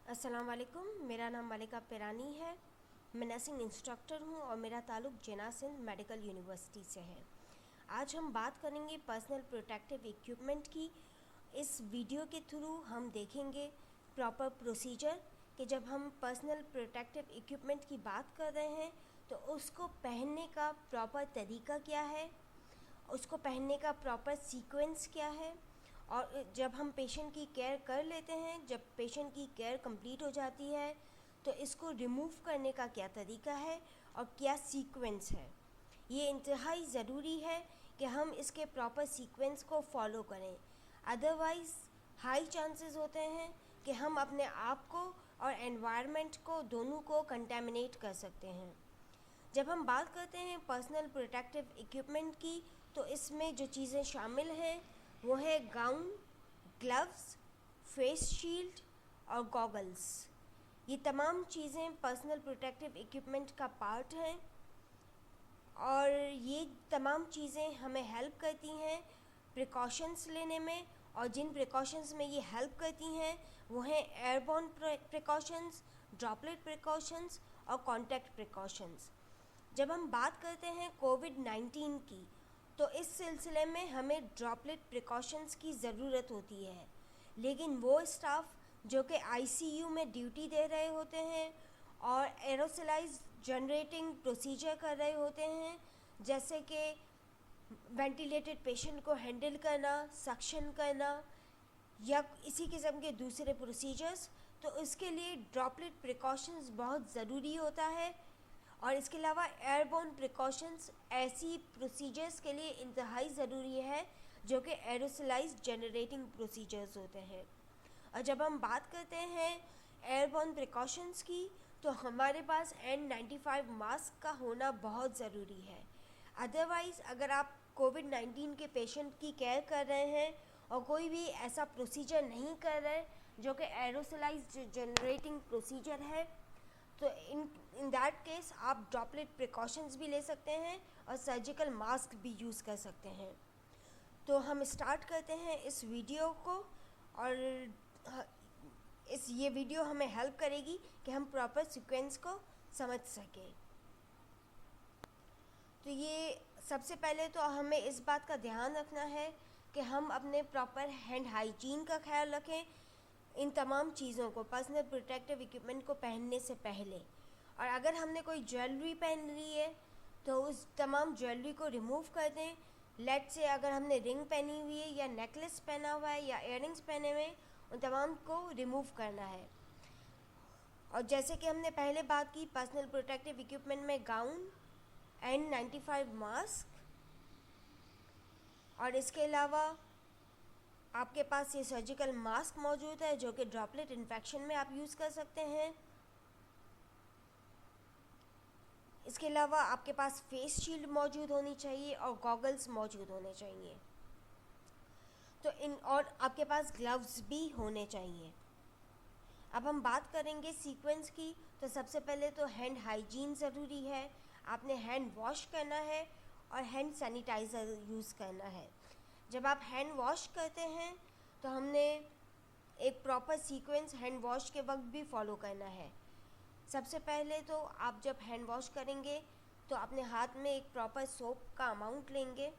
अस्सलाम वालेकुम। मेरा नाम मलिका पिरानी है। मैं नर्सिंग इंस्ट्रक्टर हूँ और मेरा ताल्लुक़ जिन्ना सिंध मेडिकल यूनिवर्सिटी से है। आज हम बात करेंगे पर्सनल प्रोटेक्टिव इक्विपमेंट की। इस वीडियो के थ्रू हम देखेंगे प्रॉपर प्रोसीजर कि जब हम पर्सनल प्रोटेक्टिव इक्विपमेंट की बात कर रहे हैं तो उसको पहनने का प्रॉपर तरीका क्या है, उसको पहनने का प्रॉपर सीक्वेंस क्या है, और जब हम पेशेंट की केयर कर लेते हैं, जब पेशेंट की केयर कंप्लीट हो जाती है तो इसको रिमूव करने का क्या तरीका है और क्या सीक्वेंस है। ये इंतहाई ज़रूरी है कि हम इसके प्रॉपर सीक्वेंस को फॉलो करें, अदरवाइज़ हाई चांसेस होते हैं कि हम अपने आप को और एनवायरनमेंट को दोनों को कंटेमिनेट कर सकते हैं। जब हम बात करते हैं पर्सनल प्रोटेक्टिव इक्विपमेंट की तो इसमें जो चीज़ें शामिल हैं वो है गाउन, ग्लव्स, फेस शील्ड और गॉगल्स। ये तमाम चीज़ें पर्सनल प्रोटेक्टिव इक्विपमेंट का पार्ट हैं और ये तमाम चीज़ें हमें हेल्प करती हैं प्रिकॉशंस लेने में, और जिन प्रिकॉशंस में ये हेल्प करती हैं वो हैं एयरबॉर्न प्रिकॉशंस, ड्रॉपलेट प्रिकॉशंस और कॉन्टैक्ट प्रिकॉशंस। जब हम बात करते हैं कोविड-19 की तो इस सिलसिले में हमें ड्रॉपलेट प्रिकॉशंस की ज़रूरत होती है, लेकिन वो स्टाफ जो कि आईसीयू में ड्यूटी दे रहे होते हैं और एरोसोलाइज जनरेटिंग प्रोसीजर कर रहे होते हैं, जैसे कि वेंटिलेटेड पेशेंट को हैंडल करना, सक्शन करना या इसी किस्म के दूसरे प्रोसीजर्स, तो इसके लिए ड्रॉपलेट प्रिकॉशंस बहुत ज़रूरी होता है। और इसके अलावा एयरबोर्न प्रिकॉशंस ऐसी प्रोसीजर्स के लिए इंतहाई ज़रूरी है जो कि एरोसोलाइज जनरेटिंग प्रोसीजर्स होते हैं। और जब हम बात करते हैं एयरबोर्न प्रिकॉशंस की तो हमारे पास N95 मास्क का होना बहुत ज़रूरी है। अदरवाइज़ अगर आप कोविड-19 के पेशेंट की केयर कर रहे हैं और कोई भी ऐसा प्रोसीजर नहीं कर रहे जो कि एरोसोलाइज जनरेटिंग प्रोसीजर है, तो इन दैट केस आप ड्रॉपलेट प्रिकॉशंस भी ले सकते हैं और सर्जिकल मास्क भी यूज़ कर सकते हैं। तो हम स्टार्ट करते हैं इस वीडियो को, और ये वीडियो हमें हेल्प करेगी कि हम प्रॉपर सीक्वेंस को समझ सकें। तो ये सबसे पहले तो हमें इस बात का ध्यान रखना है कि हम अपने प्रॉपर हैंड हाइजीन का ख्याल रखें इन तमाम चीज़ों को, पर्सनल प्रोटेक्टिव इक्विपमेंट को पहनने से पहले। और अगर हमने कोई ज्वेलरी पहन ली है तो उस तमाम ज्वेलरी को रिमूव कर दें। लेट से अगर हमने रिंग पहनी हुई है या नेकलेस पहना हुआ है या इयररिंग्स पहने हुए, उन तमाम को रिमूव करना है। और जैसे कि हमने पहले बात की, पर्सनल प्रोटेक्टिव इक्विपमेंट में गाउन, N95 मास्क, और इसके अलावा आपके पास ये सर्जिकल मास्क मौजूद है जो कि ड्रॉपलेट इन्फेक्शन में आप यूज़ कर सकते हैं। इसके अलावा आपके पास फेस शील्ड मौजूद होनी चाहिए और गॉगल्स मौजूद होने चाहिए। तो और आपके पास ग्लव्स भी होने चाहिए। अब हम बात करेंगे सीक्वेंस की। तो सबसे पहले तो हैंड हाइजीन ज़रूरी है, आपने हैंड वॉश करना है और हैंड सैनिटाइज़र यूज़ करना है। जब आप हैंड वॉश करते हैं तो हमने एक प्रॉपर सीक्वेंस हैंड वॉश के वक्त भी फॉलो करना है। सबसे पहले तो आप जब हैंड वॉश करेंगे तो अपने हाथ में एक प्रॉपर सोप का अमाउंट लेंगे,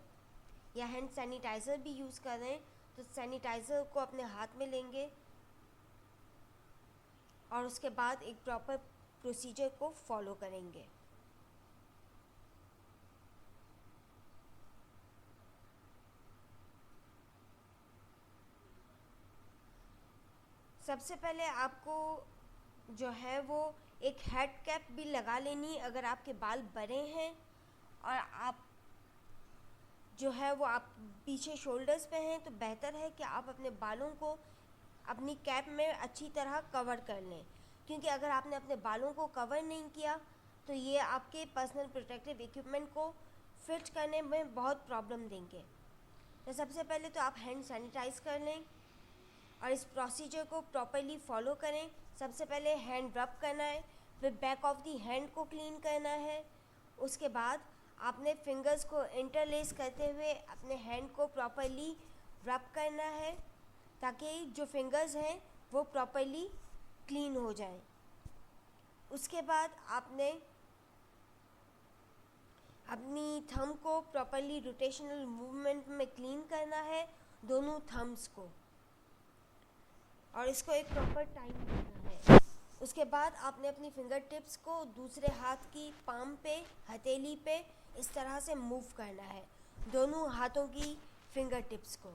या हैंड सैनिटाइज़र भी यूज़ कर रहे हैं तो सैनिटाइज़र को अपने हाथ में लेंगे और उसके बाद एक प्रॉपर प्रोसीजर को फॉलो करेंगे। सबसे पहले आपको जो है वो एक हेड कैप भी लगा लेनी अगर आपके बाल बड़े हैं, और आप जो है वो आप पीछे शोल्डर्स पे हैं तो बेहतर है कि आप अपने बालों को अपनी कैप में अच्छी तरह कवर कर लें, क्योंकि अगर आपने अपने बालों को कवर नहीं किया तो ये आपके पर्सनल प्रोटेक्टिव इक्विपमेंट को फिट करने में बहुत प्रॉब्लम देंगे। तो सबसे पहले तो आप हैंड सैनिटाइज़ कर लें और इस प्रोसीजर को प्रॉपरली फॉलो करें। सबसे पहले हैंड रब करना है, फिर बैक ऑफ दी हैंड को क्लीन करना है। उसके बाद आपने फिंगर्स को इंटरलेस करते हुए अपने हैंड को प्रॉपरली रब करना है ताकि जो फिंगर्स हैं वो प्रॉपरली क्लीन हो जाए। उसके बाद आपने अपनी थंब को प्रॉपरली रोटेशनल मूवमेंट में क्लीन करना है, दोनों थंब्स को, और इसको एक प्रॉपर टाइम देना है। उसके बाद आपने अपनी फिंगर टिप्स को दूसरे हाथ की पाम पे, हथेली पे इस तरह से मूव करना है, दोनों हाथों की फिंगर टिप्स को।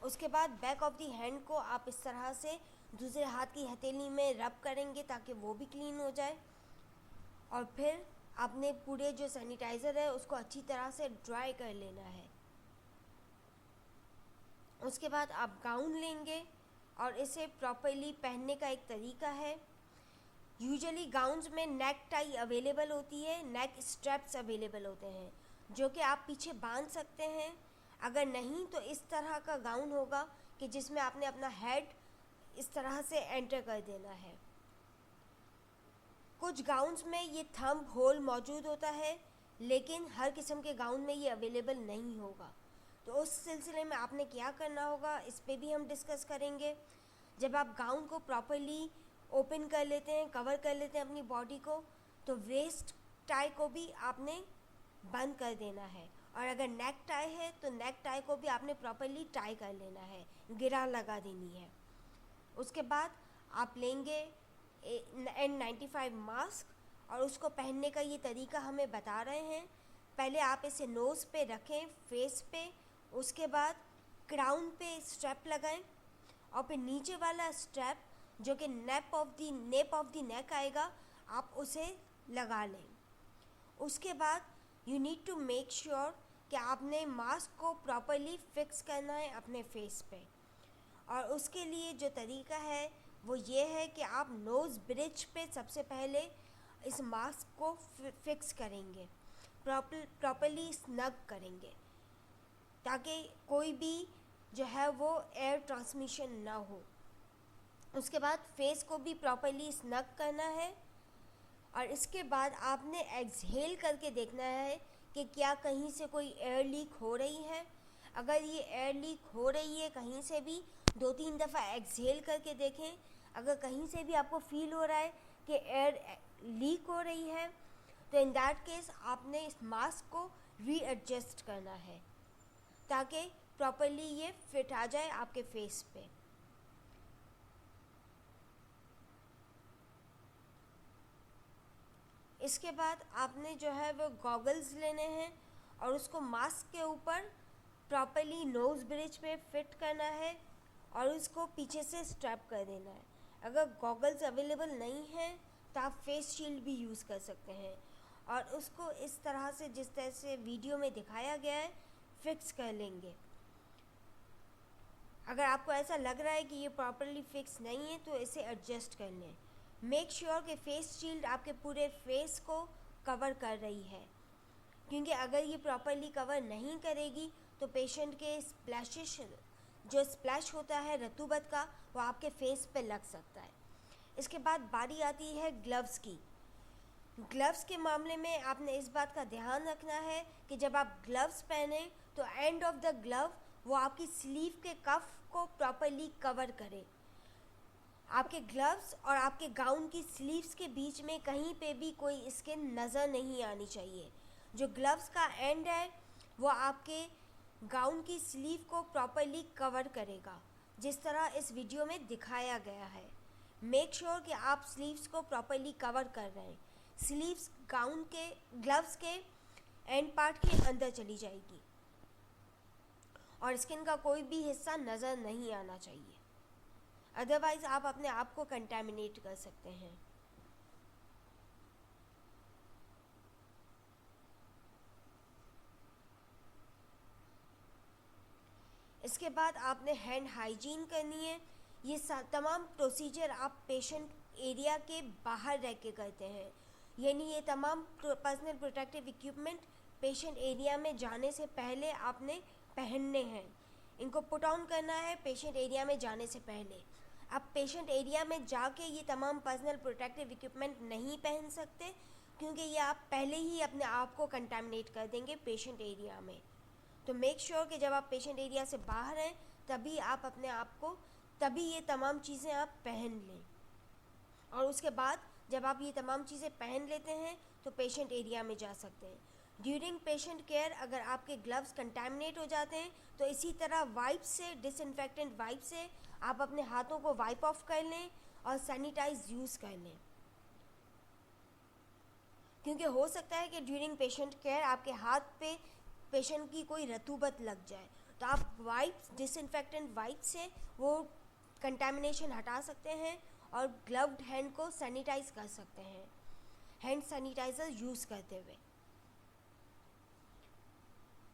उसके बाद बैक ऑफ दी हैंड को आप इस तरह से दूसरे हाथ की हथेली में रब करेंगे ताकि वो भी क्लीन हो जाए। और फिर आपने पूरे जो सैनिटाइज़र है उसको अच्छी तरह से ड्राई कर लेना है। उसके बाद आप गाउन लेंगे और इसे प्रॉपरली पहनने का एक तरीका है। यूजुअली गाउन्स में नेक टाई अवेलेबल होती है, नेक स्ट्रैप्स अवेलेबल होते हैं जो कि आप पीछे बांध सकते हैं। अगर नहीं तो इस तरह का गाउन होगा कि जिसमें आपने अपना हेड इस तरह से एंटर कर देना है। कुछ गाउन्स में ये थंब होल मौजूद होता है, लेकिन हर किस्म के गाउन में ये अवेलेबल नहीं होगा। तो उस सिलसिले में आपने क्या करना होगा इस पे भी हम डिस्कस करेंगे। जब आप गाउन को प्रॉपरली ओपन कर लेते हैं, कवर कर लेते हैं अपनी बॉडी को, तो वेस्ट टाई को भी आपने बंद कर देना है। और अगर नेक टाई है तो नेक टाई को भी आपने प्रॉपरली टाई कर लेना है, गिरा लगा देनी है। उसके बाद आप लेंगे N95 मास्क और उसको पहनने का ये तरीका हमें बता रहे हैं। पहले आप इसे नोज़ पे रखें, फेस पे, उसके बाद क्राउन पे स्ट्रैप लगाएं और फिर नीचे वाला स्ट्रैप जो कि नेप ऑफ द नेक आएगा, आप उसे लगा लें। उसके बाद you need to make sure कि आपने मास्क को प्रॉपरली फिक्स करना है अपने फेस पे। और उसके लिए जो तरीका है वो ये है कि आप नोज़ ब्रिज पे सबसे पहले इस मास्क को फिक्स करेंगे, प्रॉपरली स्नग करेंगे ताकि कोई भी जो है वो एयर ट्रांसमिशन ना हो। उसके बाद फेस को भी प्रॉपरली स्नग करना है और इसके बाद आपने एक्सहेल करके देखना है कि क्या कहीं से कोई एयर लीक हो रही है। अगर ये एयर लीक हो रही है कहीं से भी, 2-3 दफ़ा एक्सहेल करके देखें। अगर कहीं से भी आपको फील हो रहा है कि एयर लीक हो रही है तो इन दैट केस आपने इस मास्क को रीएडजस्ट करना है ताकि प्रॉपरली ये फिट आ जाए आपके फेस पे। इसके बाद आपने जो है वो गॉगल्स लेने हैं और उसको मास्क के ऊपर प्रॉपरली नोज़ ब्रिज पे फिट करना है और उसको पीछे से स्ट्रैप कर देना है। अगर गॉगल्स अवेलेबल नहीं हैं तो आप फेस शील्ड भी यूज़ कर सकते हैं और उसको इस तरह से जिस तरह से वीडियो में दिखाया गया है फिक्स कर लेंगे। अगर आपको ऐसा लग रहा है कि ये प्रॉपरली फिक्स नहीं है तो इसे एडजस्ट कर लें। मेक श्योर कि फेस शील्ड आपके पूरे फेस को कवर कर रही है, क्योंकि अगर ये प्रॉपरली कवर नहीं करेगी तो पेशेंट के स्प्लैशेस जो स्प्लैश होता है रतूबत का वो आपके फेस पे लग सकता है। इसके बाद बारी आती है ग्लव्स की। ग्लव्स के मामले में आपने इस बात का ध्यान रखना है कि जब आप ग्लव्स पहने तो एंड ऑफ द ग्लव वो आपकी स्लीव के कफ को प्रॉपरली कवर करे। आपके ग्लव्स और आपके गाउन की स्लीव्स के बीच में कहीं पे भी कोई स्किन नज़र नहीं आनी चाहिए। जो ग्लव्स का एंड है वो आपके गाउन की स्लीव को प्रॉपरली कवर करेगा, जिस तरह इस वीडियो में दिखाया गया है। मेक श्योर कि आप स्लीव्स को प्रॉपरली कवर कर रहे हैं। स्लीव्स गाउन के ग्लव्स के एंड पार्ट के अंदर चली जाएगी और स्किन का कोई भी हिस्सा नज़र नहीं आना चाहिए, अदरवाइज आप अपने आप को कंटेमिनेट कर सकते हैं। इसके बाद आपने हैंड हाइजीन करनी है। ये तमाम प्रोसीजर आप पेशेंट एरिया के बाहर रह के करते हैं, यानी ये तमाम personal protective equipment patient area में जाने से पहले आपने पहनने हैं। इनको पुट ऑन करना है पेशेंट एरिया में जाने से पहले। आप पेशेंट एरिया में जाके ये तमाम पर्सनल प्रोटेक्टिव इक्विपमेंट नहीं पहन सकते, क्योंकि ये आप पहले ही अपने आप को कंटामिनेट कर देंगे पेशेंट एरिया में। तो मेक श्योर कि जब आप पेशेंट एरिया से बाहर हैं तभी आप अपने आप को, तभी ये तमाम चीज़ें आप पहन लें। और उसके बाद जब आप ये तमाम चीज़ें पहन लेते हैं तो पेशेंट एरिया में जा सकते हैं। ड्यूरिंग पेशेंट केयर अगर आपके ग्लव्स कंटामिनेट हो जाते हैं तो इसी तरह वाइप से, डिसइंफेक्टेंट वाइप से आप अपने हाथों को वाइप ऑफ कर लें और सैनिटाइज यूज़ कर लें, क्योंकि हो सकता है कि ड्यूरिंग पेशेंट केयर आपके हाथ पे पेशेंट की कोई रतूबत लग जाए, तो आप वाइप्स, डिसइंफेक्टेंट वाइप से वो कंटामिनेशन हटा सकते हैं और ग्लव्ड हैंड को सैनिटाइज कर सकते हैं हैंड सैनिटाइज़र यूज़ करते हुए,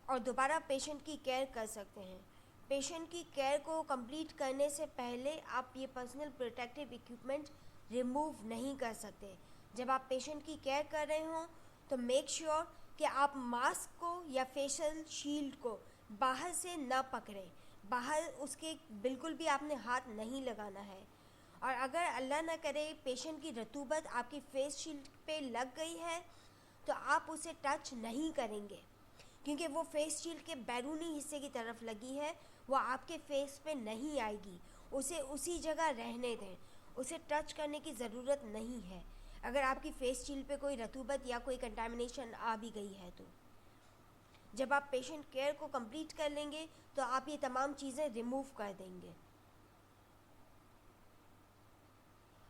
और दोबारा पेशेंट की केयर कर सकते हैं। पेशेंट की केयर को कंप्लीट करने से पहले आप ये पर्सनल प्रोटेक्टिव इक्विपमेंट रिमूव नहीं कर सकते। जब आप पेशेंट की केयर कर रहे हों तो मेक श्योर कि आप मास्क को या फेशियल शील्ड को बाहर से ना पकड़ें, बाहर उसके बिल्कुल भी आपने हाथ नहीं लगाना है। और अगर अल्लाह ना करे पेशेंट की रतूबत आपकी फेस शील्ड पे लग गई है तो आप उसे टच नहीं करेंगे, क्योंकि वो फेस शील्ड के बैरूनी हिस्से की तरफ लगी है, वो आपके फेस पे नहीं आएगी। उसे उसी जगह रहने दें, उसे टच करने की ज़रूरत नहीं है अगर आपकी फेस शील्ड पे कोई रतूबत या कोई कंटामिनेशन आ भी गई है तो। जब आप पेशेंट केयर को कंप्लीट कर लेंगे तो आप ये तमाम चीज़ें रिमूव कर देंगे,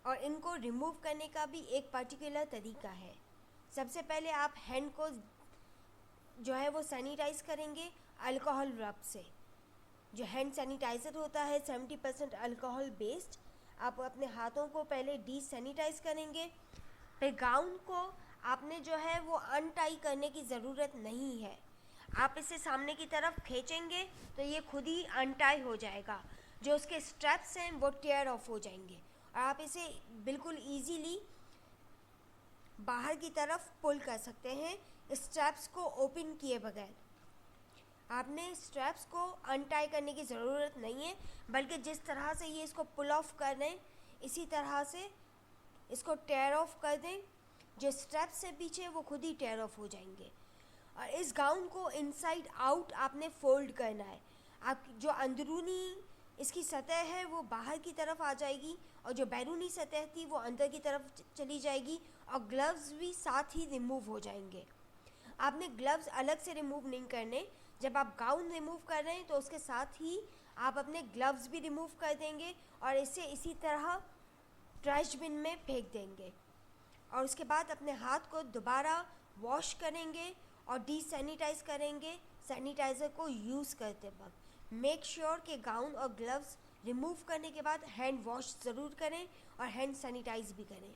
और इनको रिमूव करने का भी एक पर्टिकुलर तरीका है। सबसे पहले आप हैंड को जो है वो सैनिटाइज करेंगे अल्कोहल रब से। जो हैंड सैनिटाइज़र होता है 70% अल्कोहल बेस्ड। आप अपने हाथों को पहले सैनिटाइज करेंगे। फिर गाउन को आपने जो है वो अनटाई करने की ज़रूरत नहीं है, आप इसे सामने की तरफ खींचेंगे तो ये खुद ही अनटाई हो जाएगा। जो उसके स्ट्रैप्स हैं वो टेयर ऑफ हो जाएंगे और आप इसे बिल्कुल ईजीली बाहर की तरफ पुल कर सकते हैं स्ट्रैप्स को ओपन किए बगैर। आपने स्ट्रैप्स को अनटाई करने की ज़रूरत नहीं है, बल्कि जिस तरह से ये इसको पुल ऑफ कर दें इसी तरह से इसको टेयर ऑफ कर दें। जो स्ट्रैप्स से पीछे वो खुद ही टेयर ऑफ हो जाएंगे। और इस गाउन को इनसाइड आउट आपने फोल्ड करना है। आप जो अंदरूनी इसकी सतह है वो बाहर की तरफ आ जाएगी और जो बैरूनी सतह थी वो अंदर की तरफ चली जाएगी, और ग्लव्स भी साथ ही रिमूव हो जाएंगे। आपने ग्लव्स अलग से रिमूव नहीं करने। जब आप गाउन रिमूव कर रहे हैं तो उसके साथ ही आप अपने ग्लव्स भी रिमूव कर देंगे और इसे इसी तरह ट्रैश बिन में फेंक देंगे। और उसके बाद अपने हाथ को दोबारा वॉश करेंगे और सैनिटाइज करेंगे सैनिटाइज़र को यूज़ करते वक्त। मेक श्योर कि गाउन और ग्लव्स रिमूव करने के बाद हैंड वॉश ज़रूर करें और हैंड सैनिटाइज भी करें।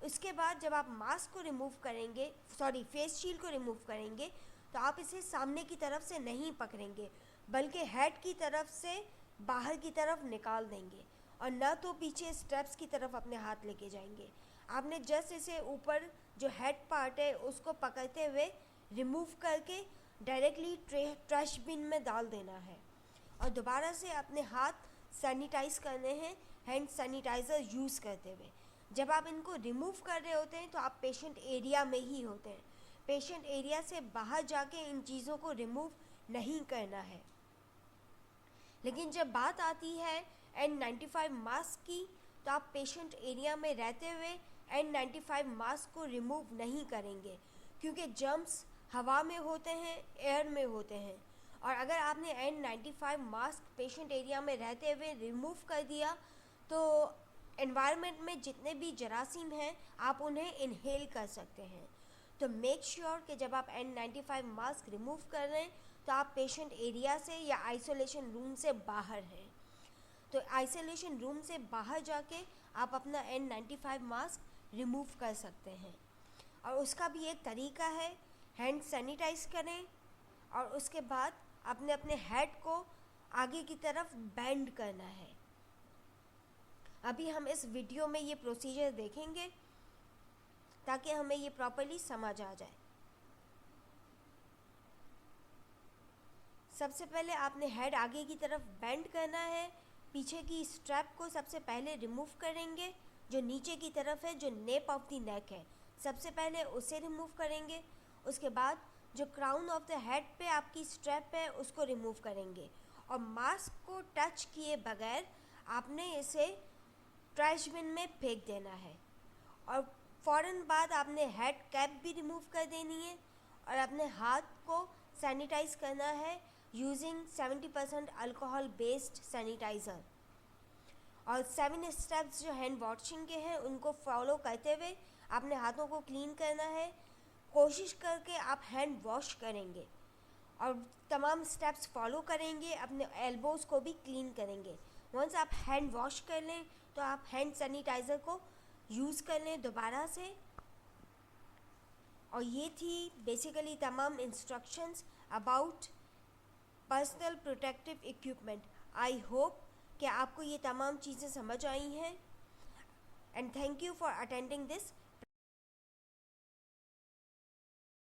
उसके बाद जब आप मास्क को रिमूव करेंगे, फेस शील्ड को रिमूव करेंगे, तो आप इसे सामने की तरफ से नहीं पकड़ेंगे बल्कि हेड की तरफ से बाहर की तरफ निकाल देंगे और न तो पीछे स्टेप्स की तरफ अपने हाथ लेके जाएंगे। आपने जस्ट इसे ऊपर जो हेड पार्ट है उसको पकड़ते हुए रिमूव करके डायरेक्टली ट्रैश बिन में डाल देना है और दोबारा से अपने हाथ सैनिटाइज करने हैं हैंड सैनिटाइज़र यूज़ करते हुए। जब आप इनको रिमूव कर रहे होते हैं तो आप पेशेंट एरिया में ही होते हैं। पेशेंट एरिया से बाहर जाके इन चीज़ों को रिमूव नहीं करना है। लेकिन जब बात आती है N95 मास्क की, तो आप पेशेंट एरिया में रहते हुए N95 मास्क को रिमूव नहीं करेंगे, क्योंकि जर्म्स हवा में होते हैं, एयर में होते हैं। और अगर आपने N95 मास्क पेशेंट एरिया में रहते हुए रिमूव कर दिया तो एनवायरनमेंट में जितने भी जरासीम हैं आप उन्हें इनहेल कर सकते हैं। तो मेक श्योर कि जब आप N95 मास्क रिमूव कर रहे हैं तो आप पेशेंट एरिया से या आइसोलेशन रूम से बाहर हैं। तो आइसोलेशन रूम से बाहर जाके आप अपना N95 मास्क रिमूव कर सकते हैं। और उसका भी एक तरीका है, हैंड सैनिटाइज करें और उसके बाद अपने अपने हेड को आगे की तरफ बेंड करना है। अभी हम इस वीडियो में ये प्रोसीजर देखेंगे ताकि हमें ये प्रॉपर्ली समझ आ जाए। सबसे पहले आपने हेड आगे की तरफ बेंड करना है। पीछे की स्ट्रैप को सबसे पहले रिमूव करेंगे, जो नीचे की तरफ है, जो नेप ऑफ द नेक है, सबसे पहले उसे रिमूव करेंगे। उसके बाद जो क्राउन ऑफ द हेड पे आपकी स्ट्रैप है उसको रिमूव करेंगे और मास्क को टच किए बगैर आपने इसे ट्रैश बिन में फेंक देना है। और फ़ौरन बाद आपने हेड कैप भी रिमूव कर देनी है और अपने हाथ को सैनिटाइज करना है यूजिंग 70% अल्कोहल बेस्ड सैनिटाइज़र। और 7 स्टेप्स जो हैंड वॉशिंग के हैं उनको फॉलो करते हुए अपने हाथों को क्लीन करना है। कोशिश करके आप हैंड वॉश करेंगे और तमाम स्टेप्स फॉलो करेंगे, अपने एल्बोज़ को भी क्लीन करेंगे। वंस आप हैंड वॉश कर लें तो आप हैंड सैनिटाइज़र को यूज़ कर लें दोबारा से। और ये थी बेसिकली तमाम instructions about personal protective equipment. I hope कि आपको ये तमाम चीज़ें समझ आई हैं and thank you for attending this